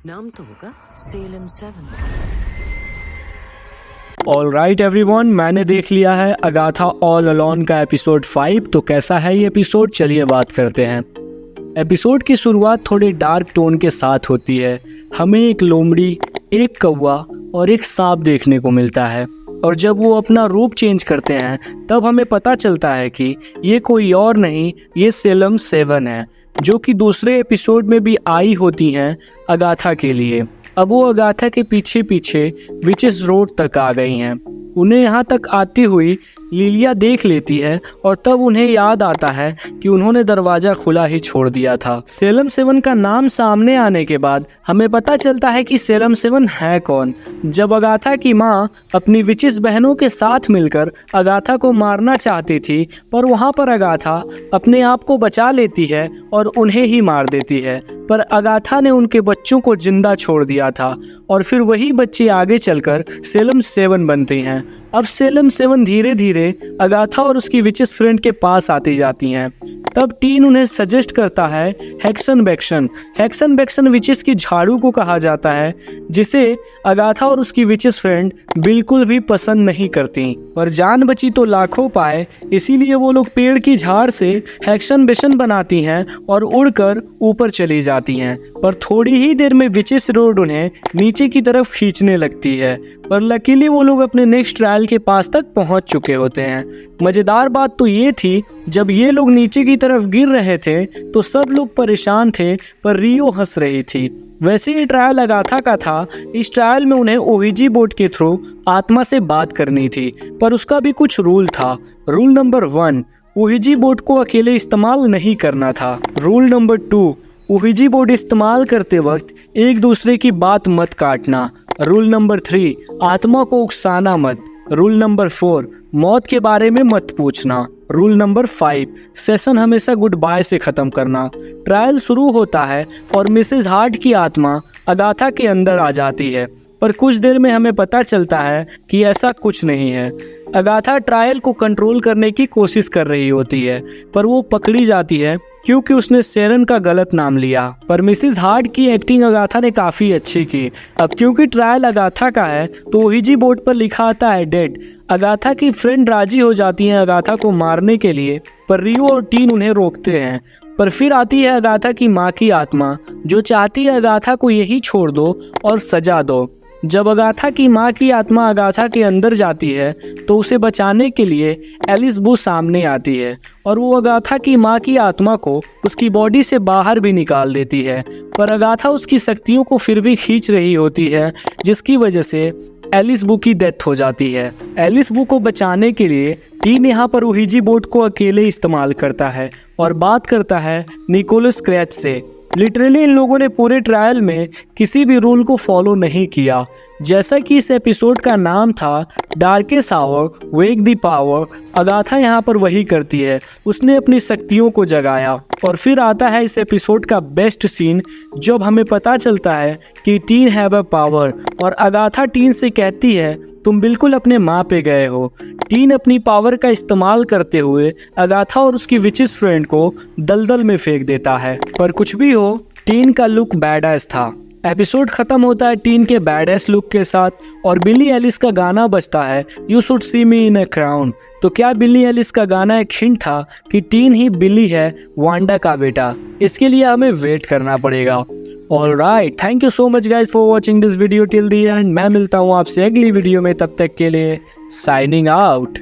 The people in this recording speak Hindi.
नाम तो होगा Salem 7. ऑल राइट एवरीवन, मैंने देख लिया है अगाथा ऑल अलोन का एपिसोड 5। तो कैसा है ये एपिसोड, चलिए बात करते हैं। एपिसोड की शुरुआत थोड़ी डार्क टोन के साथ होती है। हमें एक लोमड़ी, एक कौवा और एक सांप देखने को मिलता है, और जब वो अपना रूप चेंज करते हैं तब हमें पता चलता है कि ये कोई और नहीं, ये सेलम 7 है, जो कि दूसरे एपिसोड में भी आई होती हैं अगाथा के लिए। अब वो अगाथा के पीछे पीछे विचेस रोड तक आ गई हैं। उन्हें यहाँ तक आती हुई लिलिया देख लेती है और तब उन्हें याद आता है कि उन्होंने दरवाज़ा खुला ही छोड़ दिया था। सेलम 7 का नाम सामने आने के बाद हमें पता चलता है कि सेलम 7 है कौन। जब अगाथा की माँ अपनी विचिस बहनों के साथ मिलकर अगाथा को मारना चाहती थी, पर वहाँ पर अगाथा अपने आप को बचा लेती है और उन्हें ही मार देती है। पर अगाथा ने उनके बच्चों को जिंदा छोड़ दिया था, और फिर वही बच्चे आगे चलकर सेलम 7 बनते हैं। अब सेलम 7 धीरे धीरे अगाथा और उसकी विचेस फ्रेंड के पास आती जाती हैं। तब टीन उन्हें सजेस्ट करता है हेक्सन बेक्सन। हेक्सन बेक्सन विचेस की झाड़ू को कहा जाता है, जिसे अगाथा और उसकी विचेस फ्रेंड बिल्कुल भी पसंद नहीं करती। पर जान बची तो लाखों पाए, इसीलिए वो लोग पेड़ की झाड़ से हेक्सन बेक्सन बनाती हैं और उड़कर ऊपर चली जाती हैं। पर थोड़ी ही देर में विचेस रोड उन्हें नीचे की तरफ खींचने लगती है, पर लकीली वो लोग अपने नेक्स्ट ट्रायल के पास तक पहुंच चुके होते हैं। मज़ेदार बात तो ये थी, जब ये लोग नीचे की तरफ गिर रहे थे तो सब लोग परेशान थे, पर रियो हंस रही थी। वैसे ये ट्रायल अगाथा का था। इस ट्रायल में उन्हें ओहिजी बोर्ड के थ्रू आत्मा से बात करनी थी, पर उसका भी कुछ रूल था। रूल नंबर 1, ओहिजी बोर्ड को अकेले इस्तेमाल नहीं करना था। रूल नंबर 2, ओहिजी बोर्ड इस्तेमाल करते वक्त एक दूसरे की बात मत काटना। रूल नंबर 3, आत्मा को उकसाना मत। रूल नंबर 4, मौत के बारे में मत पूछना। रूल नंबर 5, सेशन हमेशा गुड बाय से ख़त्म करना। ट्रायल शुरू होता है और मिसेस हार्ट की आत्मा अगाथा के अंदर आ जाती है, पर कुछ देर में हमें पता चलता है कि ऐसा कुछ नहीं है। अगाथा ट्रायल को कंट्रोल करने की कोशिश कर रही होती है, पर वो पकड़ी जाती है क्योंकि उसने शेरन का गलत नाम लिया। पर मिसेस हार्ट की एक्टिंग अगाथा ने काफ़ी अच्छी की। अब क्योंकि ट्रायल अगाथा का है तो ओहिजी बोर्ड पर लिखा आता है डेड। अगाथा की फ्रेंड राजी हो जाती हैं अगाथा को मारने के लिए, पर रियो और टीन उन्हें रोकते हैं। पर फिर आती है अगाथा की माँ की आत्मा, जो चाहती है अगाथा को यही छोड़ दो और सजा दो। जब अगाथा की माँ की आत्मा अगाथा के अंदर जाती है तो उसे बचाने के लिए एलिस बू सामने आती है, और वो अगाथा की माँ की आत्मा को उसकी बॉडी से बाहर भी निकाल देती है। पर अगाथा उसकी शक्तियों को फिर भी खींच रही होती है, जिसकी वजह से एलिस बू की डेथ हो जाती है। एलिस बू को बचाने के लिए टीन यहाँ पर ओहिजी बोर्ड को अकेले इस्तेमाल करता है और बात करता है निकोलस क्रैच से। लिटरली इन लोगों ने पूरे ट्रायल में किसी भी रूल को फॉलो नहीं किया। जैसा कि इस एपिसोड का नाम था darkest hour wake the power, Agatha यहाँ पर वही करती है। उसने अपनी शक्तियों को जगाया। और फिर आता है इस एपिसोड का बेस्ट सीन, जब हमें पता चलता है कि टीन हैव अ पावर, और अगाथा टीन से कहती है तुम बिल्कुल अपने माँ पे गए हो। टीन अपनी पावर का इस्तेमाल करते हुए अगाथा और उसकी विचेस फ्रेंड को दलदल में फेंक देता है। पर कुछ भी हो, टीन का लुक बैडएस था। एपिसोड खत्म होता है टीन के बैडएस लुक के साथ, और बिली एलिस का गाना बजता है you should see me in a crown. तो क्या बिली एलिस का गाना एक हिंट था कि टीन ही बिली है, वांडा का बेटा? इसके लिए हमें वेट करना पड़ेगा। Alright, thank you so much guys for watching this video till the end. मैं मिलता हूँ आपसे अगली वीडियो में, तब तक के लिए साइनिंग आउट।